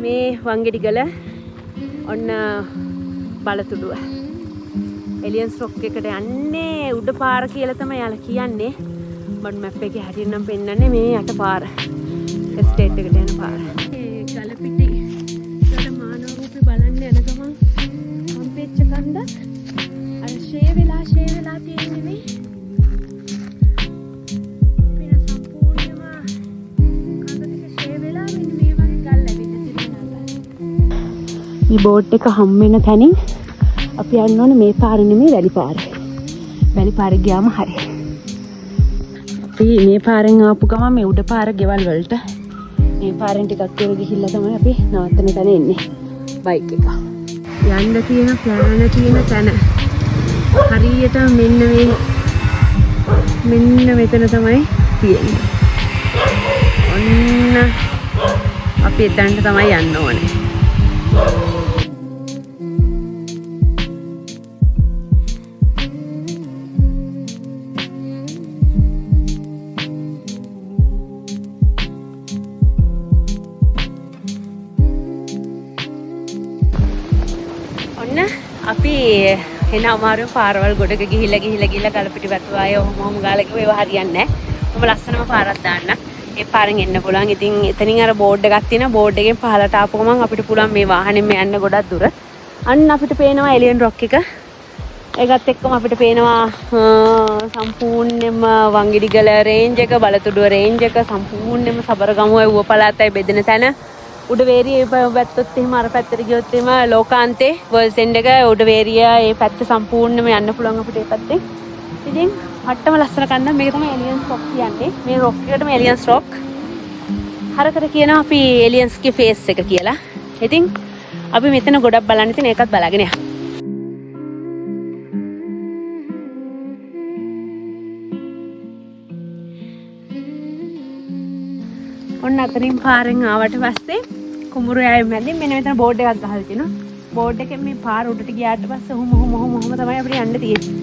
මේ වංගෙඩිගල ඔන්න බලතුඩුව. එලියන්ස් රොක් එකට යන්නේ උඩ පාර කියලා තමයි යාලා කියන්නේ. මම මැප් එකේ හැටියට නම් පෙන්නන්නේ මේ යට පාර. එස්ටේට් එකට යන පාර. ඒ ගල පිටි වල මානව රූපේ බලන්න යන ගමන් හම්පෙච්ච කන්දක් අර ෂේ වෙලා තියෙන්නේ මේ. පින සම්පූර්ණයෙන්ම කන්ද ටික ෂේ වෙලා මෙන්න මේ වගේ ගල් ලැබෙන්න තිබුණා. මේ බෝට් එක හම් වෙන තැනින් අපි යන්න ඕනේ මේ පාර නෙමෙයි වැලි පාර. වැලි පාරේ ගියාම හරි. අපි මේ පාරෙන් ආපු ගමන් මේ උඩ පාර ගෙවල් වලට මේ පාරෙන් ටිකක් දුර ගිහිල්ලා තමයි අපි නවත්තන තැන එන්නේ බයික් එක. යන්න තියෙන ප්ලෑන් තියෙන තැන හරියට මෙන්න මෙතන තමයි තියෙන්නේ. ඔන්න අපි එතනට තමයි යන්න ඕනේ. අපි එන අමාරුවෙන් පාරවල් ගොඩක ගිහිල්ලා කලපිටි වැතුවාය ඔහොම ගාලා කිව්වා ඒවා හරියන්නේ නැහැ. ඔබ ලස්සනම පාරක් දාන්න. ඒ පාරෙන් එන්න පුළුවන්. ඉතින් එතනින් අර බෝඩ් එකක් තියෙනවා. බෝඩ් එකෙන් පහලට ආපු ගමන් අපිට පුළුවන් මේ වාහනේම යන්න ගොඩක් දුර. අන්න අපිට පේනවා එලියන් රොක් එක. ඒකත් එක්කම අපිට පේනවා සම්පූර්ණයෙන්ම වංගිඩිගල රේන්ජ් එක, බලතුඩුව රේන්ජ් එක සම්පූර්ණයෙන්ම සබරගමුව ඌව පළාතයි බෙදෙන තැන. උඩවේරිය පැත්තත් එහෙම අර පැත්තට ගියොත් එහෙම ලෝකාන්තේ වර්ල්ඩ් එන්ඩ් එක උඩවේරිය ඒ පැත්ත සම්පූර්ණයෙන්ම යන්න පුළුවන් අපිට ඒ පැත්තේ. ඉතින් අට්ටම ලස්සන කන්ද මේක තමයි එලියන්ස් රොක් කියන්නේ. මේ රොක් එකටම එලියන්ස් රොක්. හරකට කියනවා අපි එලියන්ස්ගේ ෆේස් එක කියලා. ඉතින් අපි මෙතන ගොඩක් බලන්න ඉතින් ඒකත් බලාගෙන යමු. ඔන්න අතනින් පාරෙන් ආවට පස්සේ කුඹුරු යයි මැදින් මෙන්න මෙතන බෝඩ් එකක් ගහලා තිනවා. බෝඩ් එකෙන් මේ පාර උඩට ගියාට පස්සේ ඔහොම තමයි අපිට යන්න තියෙන්නේ.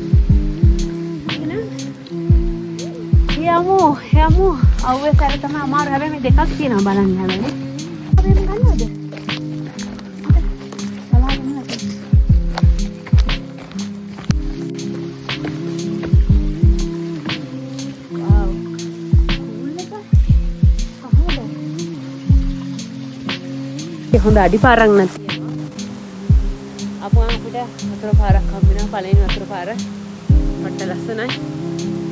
යමු. අවුවේ සැර තමයි අමාරු. හැබැයි මේ දෙකක් තියෙනවා බලන්න හැබැයි. අපි මේක ගන්නවද? හොඳ අඩි පාරක් නැති. අපුවා අපිට වතුර පාරක් හම්බ වෙනවා. පළවෙනි වතුර පාර. මට ලස්සනයි.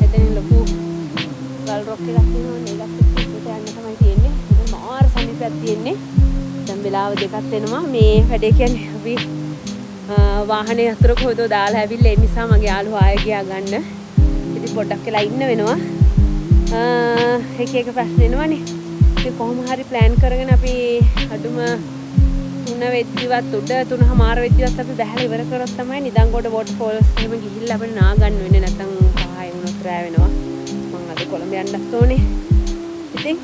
එතනින් ලොකු ගල් රොක් එකක් තියෙනවා. ඒකත් එක්ක යන්න තමයි තියෙන්නේ. ඒක මාර සමීපයක් තියෙන්නේ. දැන් වෙලාව දෙකක් වෙනවා. මේ වැඩේ කියන්නේ අපි වාහනේ අතර කොහෙද දාලා ඇවිල්ලා ඒ නිසා මගේ යාළුවා ආයෙ ගියා ගන්න. ඉතින් පොඩ්ඩක් වෙලා ඉන්න වෙනවා. එක ප්‍රශ්න එනවනේ. ඉතින් කොහොම හරි ප්ලෑන් කරගෙන අපි අඩුම 3 වෙද්දිවත් උඩ 3:00 වෙද්දිවත් අපි බැහැලා ඉවර කරොත් තමයි නිදංගොඩ වෝටර්ෆෝල්ස් එහෙම ගිහිල්ලා අපිට නා ගන්න වෙන්නේ. නැත්නම් 5 වුණොත් රෑ වෙනවා. මම අද කොළඹ යන්නත් ඕනේ. ඉතින්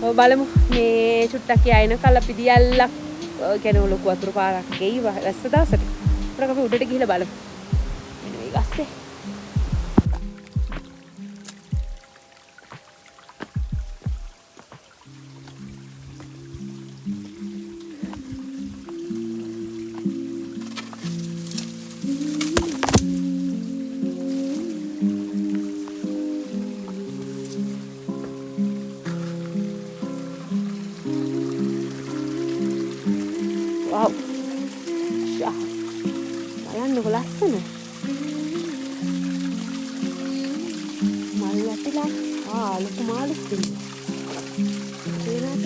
ඔය බලමු මේ චුට්ටක් යයින කල පිටියල්ලක් කියන ලොකු වතුර පාරක් ගෙයි වැස්ස දවසට. අපිට අපි උඩට ගිහිල්ලා බලමු. මෙන්න මේ ගස්සේ wow. බලන්නකො ලස්සන. මල් ඇතිලා ලොකු මාළුත් තියෙනවා. ඒකට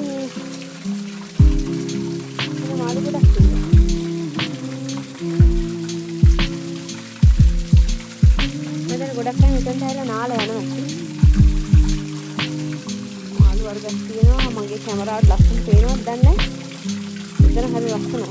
මේ මාළු ගොඩක් තියෙනවා. මෙතන ගොඩක් අය මෙතනට ඇවිල්ලා නාලා යනවා. මාළු වර්ගයක් තියෙනවා. මගේ කැමරාවට ලස්සන පේනවද දන්නේ නැහැ. ඉතන හරි ලස්සනයි.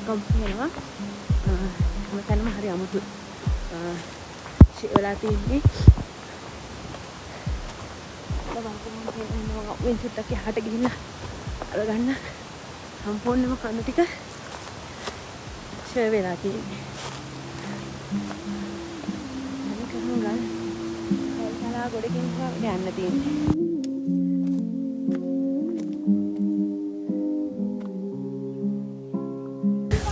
ඔක්කොම වෙනවා. හැමතැනම හරි අමුතු වෙලා තියෙන්නේ. වෙන චුට්ටක් එහාට ගිහිල්ලා අරගන්න සම්පූර්ණයෙන්ම කඳු ටික ෂේ වෙලා තියෙන්නේ. අනික ගල් කල්ලා ගොඩකින් යන්න තියෙන්නේ.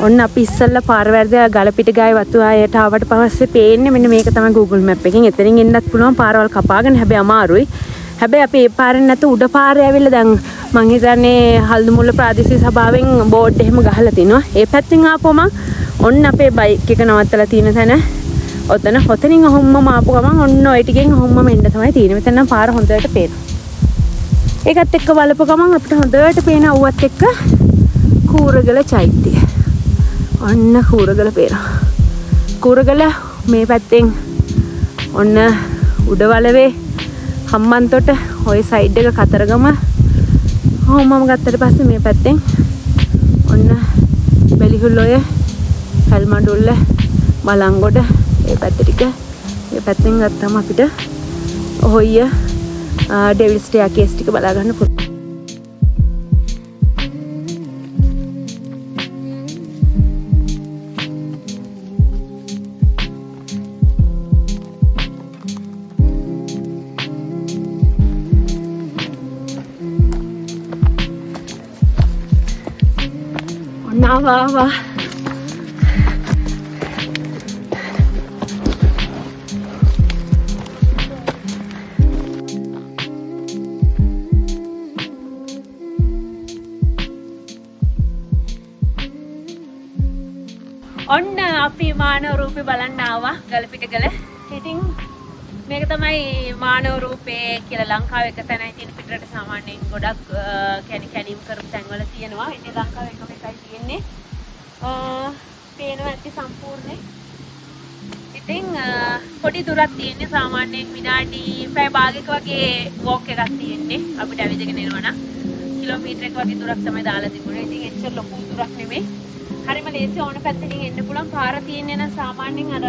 ඔන්න අපි ඉස්සල්ලා පාර වැරදලා ගලපිට ගායේ වතු ආයට ආවට පස්සේ පේන්නේ මෙන්න මේක තමයි Google Map එකෙන්. එතනින් එන්නත් පුළුවන් පාරවල් කපාගෙන. හැබැයි අමාරුයි. හැබැයි අපි ඒ පාරෙන් නැතු උඩ පාරේ ඇවිල්ලා දැන් මං හිතන්නේ හල්දුමුල්ල ප්‍රාදේශීය සභාවෙන් බෝඩ් එහෙම ගහලා තිනවා. ඒ පැත්තෙන් ආපුවම ඔන්න අපේ බයික් එක නවත්තලා තියෙන තැන ඔතනින් ඔහොම්ම ආපු ගමන් ඔන්න ඔය ටිකෙන් ඔහොම්ම මෙන්න තමයි තියෙන්නේ. මෙතන නම් පාර හොඳට පේනවා. ඒකත් එක්ක බලපු ගමන් අපිට හොඳට පේන අවුවත් එක්ක කූරගල චෛත්‍යය. ඔන්න කූරගල පේනවා. කූරගල මේ පැත්තෙන් ඔන්න උඩවලවේ හම්බන්තොට ওই සයිඩ් එක කතරගම හොමම ගත්තට පස්සේ මේ පැත්තෙන් ඔන්න බැලිහුල්ලොය හැල්මඩුල්ල බලංගොඩ ඒ පැත්ත ටික මේ පැත්තෙන් ගත්තම අපිට ඔහොය ඩෙවිල් ස්ටෙයාකේස් ටික බලා ගන්න පුළුවන්. Nava. ඔන්න අපි මානව රූපේ බලන්න ආවා ගලපිටගල. ඉතින් මේක තමයි මානව රූපේ කියලා ලංකාවේ එක තැනයි තියෙන. පිටරට සාමාන්‍යයෙන් ගොඩක් කැණීම් කරපු තැන්වල තියෙනවා. ඉතින් ලංකාවේ එකම එකයි තියෙන්නේ. පේනවා ඇති සම්පූර්ණේ. ඉතින් පොඩි දුරක් තියෙන්නේ. සාමාන්‍යයෙන් විනාඩි පැය භාගයක වගේ වෝක් එකක් තියෙන්නේ. අපිට ඇවිදගෙන එනවා නම් කිලෝමීටරයක වගේ දුරක් තමයි දාලා තිබුණේ. ඉතින් එච්චර ලොකු දුරක් නෙමෙයි. හරිම ලේසි ඕන පැත්තකින් එන්න පුළුවන්. පාර තියෙන්නේ නම් සාමාන්‍යයෙන් අර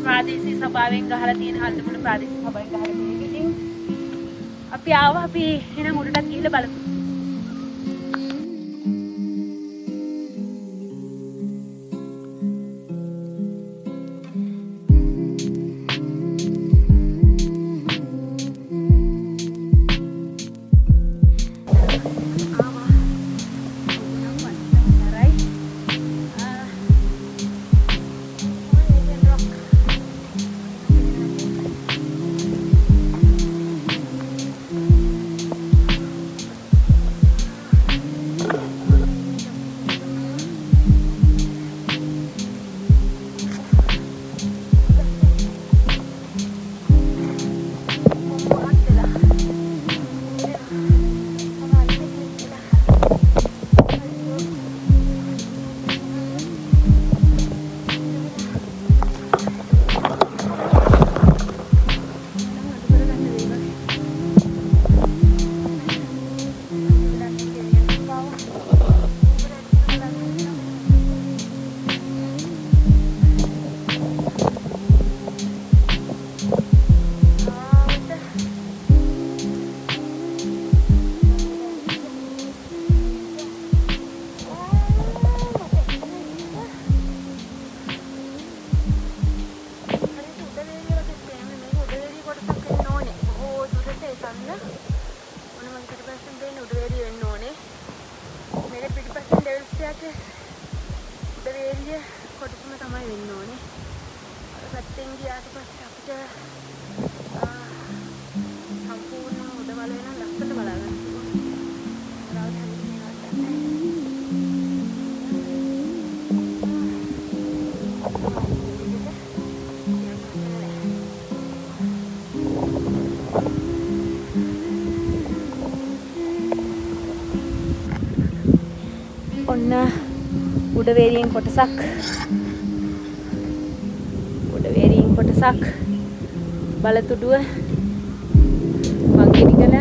ප්‍රාදේශීය සභාවෙන් ගහලා තියෙන හල්දුමුල ප්‍රාදේශීය සභාවෙන් ගහලා තියෙන. ඉතින් අපි ආවා. අපි එහෙනම් උඩටත් ගිහිල්ලා බලමු. ඔන්න උඩවේරියෙන් කොටසක් බලතුඩුව වංගෙඩිගල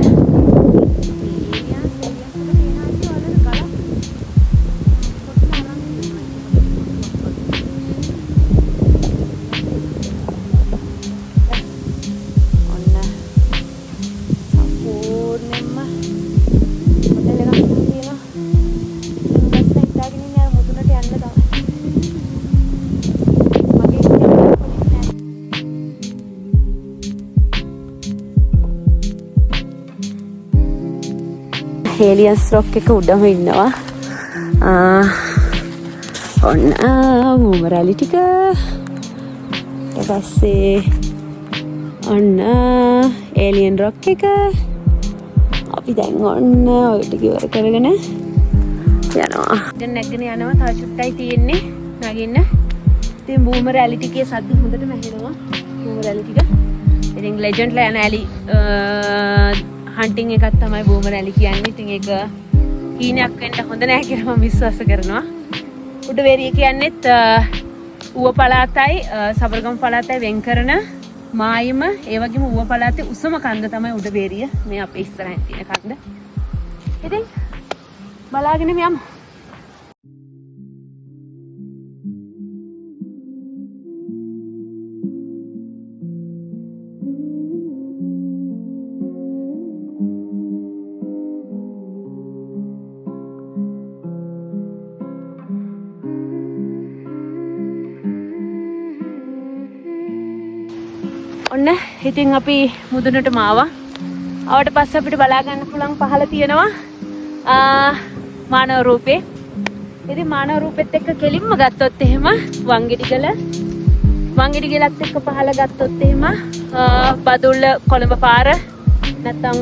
හේලියන්ස් රොක් එක උඩම ඉන්නවා. ඔන්න බූම රැලි ටික. ඊට පස්සේ ඔන්න ඒලියන් රොක් එක. අපි දැන් ඔන්න ඔය ටික ඉවර කරගෙන යනවා. දැන් නැගගෙන යනවා. තව චුට්ටයි තියෙන්නේ නගින්න. ඉතින් බූම රැලි ටිකේ සද්ද හොඳටම ඇහෙනවා. බූම රැලි ටික. ඉතින් ලෙජන්ඩ්ලා යන ඇලි හන්ටිං එකක් තමයි බූම රැලි කියන්නේ. ඉතින් ඒක හීනයක් වෙන්න හොඳ නැහැ කියලා මම විශ්වාස කරනවා. උඩවේරිය කියන්නේත් ඌව පළාතයි සබරගමු පළාතයි වෙන් කරන මායිම ඒ වගේම ඌව පළාතේ උසම කන්ද තමයි උඩවේරිය. මේ අපේ ඉස්සරහින් තියෙන කන්ද. ඉතින් බලාගෙන යමු. ඔන්න ඉතින් අපි මුදුනටම ආවා. ආවට පස්සේ අපිට බලා ගන්න පුළුවන් පහළ තියෙනවා මානව රූපේ. ඉතින් මානව රූපෙත් එක්ක කෙලින්ම ගත්තොත් එහෙම වංගෙඩිගලත් එක්ක පහළ ගත්තොත් එහෙම බදුල්ල කොළඹ පාර නැත්නම්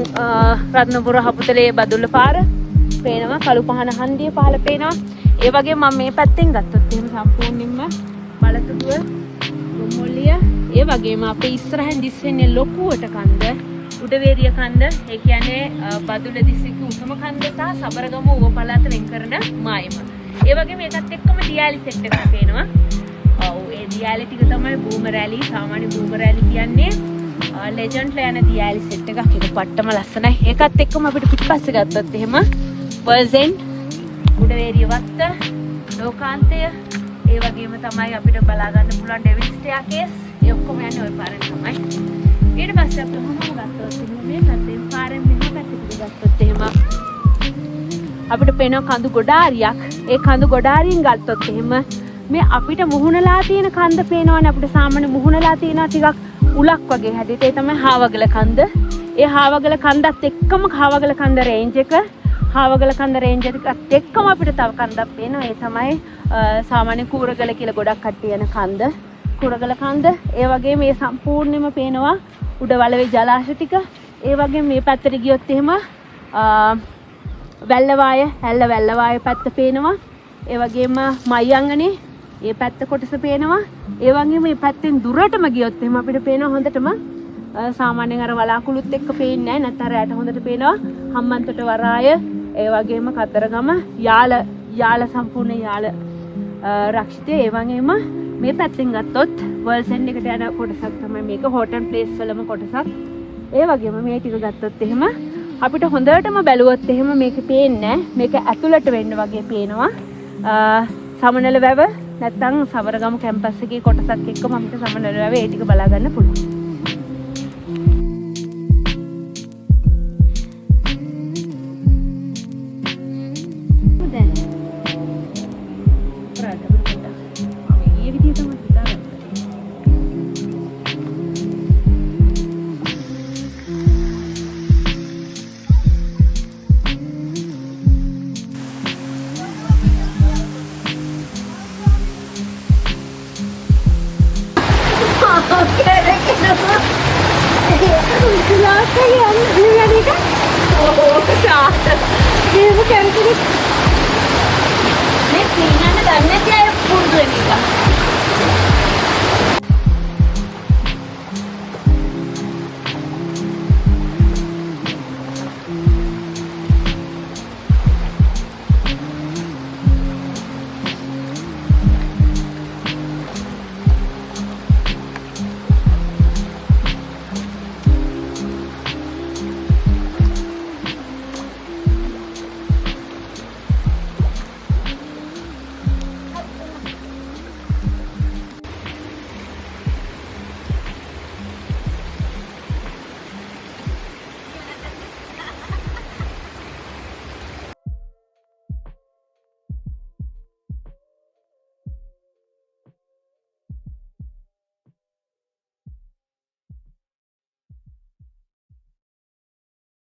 රත්නපුර හපුතලේ බදුල්ල පාර පේනවා. කළු පහන හන්දිය පහළ පේනවා. ඒ වගේ මම මේ පැත්තෙන් ගත්තොත් එහෙම සම්පූර්ණයෙන්ම බලතුඩුව මොල්ලිය ඒ වගේම අපේ ඉස්සරහින් දිස්සෙන්නේ ලොකුවට කන්ද උඩවේරිය කන්ද. ඒ කියන්නේ බදුල්ල දිස්ත්‍රික්කයේ උසම කන්ද සහ සබරගමු ඌව පළාත වෙන් කරන මායිම. ඒ වගේම ඒකත් එක්කම දියාලි සෙට් එකක් පේනවා. ඔව් ඒ දියාලි ටික තමයි බූම රැලි. සාමාන්‍ය බූම රැලි කියන්නේ ලෙජන්ඩ්ලා යන දියාලි සෙට් එකක්. ඒක පට්ටම ලස්සනයි. ඒකත් එක්කම අපිට පිටිපස්සේ ගත්තොත් එහෙම වර්ල්ඩ් උඩවේරිය වත්ත ලෝකාන්තය ඒ වගේම තමයි අපිට බලා ගන්න පුළුවන් ඩෙවිල් ස්ටෙයාකේස්. ඒ ඔක්කොම යන්නේ ওই පාරෙන් තමයි. ඊට පස්සේ අපි මොනවද ගත්තොත් මේ පැත්තෙන් පාරෙන් මෙහා පැත්තට ගත්තොත් එහෙම අපිට පේන කඳු ගොඩාරියක්. ඒ කඳු ගොඩාරියෙන් ගත්තොත් එහෙම මේ අපිට මුහුණලා තියෙන කන්ද පේනවනේ. අපිට සාමාන්‍ය මුහුණලා තියෙන ටිකක් උලක් වගේ හැදෙට. ඒ තමයි හාවගල කන්ද. ඒ හාවගල කන්දත් එක්කම හාවගල කන්ද රේන්ජ් එක. හාවගල කන්ද රේන්ජ් එකත් එක්කම අපිට තව කන්දක් පේනවා. ඒ තමයි සාමාන්‍ය කූරගල කියලා ගොඩක් කට්ටිය යන කන්ද. කුරගල කන්ද. ඒ වගේ මේ සම්පූර්ණයෙන්ම පේනවා උඩ වලවේ ජලාශ ටික. ඒ වගේ මේ පැත්තට ගියොත් එහෙම වැල්ලවාය වැල්ලවාය පැත්ත පේනවා. ඒ වගේම මයංගනේ ඒ පැත්ත කොටස පේනවා. ඒ වගේම මේ පැත්තෙන් දුරටම ගියොත් එහෙම අපිට පේනවා හොඳටම සාමාන්‍යයෙන් අර වලාකුළුත් එක්ක පේන්නේ නැහැ. නැත්නම් රැට හොඳට පේනවා හම්බන්තොට වරාය. ඒ වගේම කතරගම යාල සම්පූර්ණ යාල රක්ෂිතය. ඒ වගේම මේ පැත්තෙන් ගත්තොත් වර්ල්ඩ් එන්ඩ් එකට යන කොටසක් තමයි මේක. හෝටන් ප්ලේස් වලම කොටසක්. ඒ වගේම මේ ටික ගත්තොත් එහෙම අපිට හොඳටම බැලුවොත් එහෙම මේක පේන්නේ මේක ඇතුළට වෙන්න වගේ පේනවා. සමනල වැව නැත්නම් සබරගමු කැම්පස් එකේ කොටසක් එක්කම අපිට සමනල වැව ඒ ටික බලා ගන්න පුළුවන්. මේ සීනන්න දන්නේ නැති අය පුරුදු වෙන එක.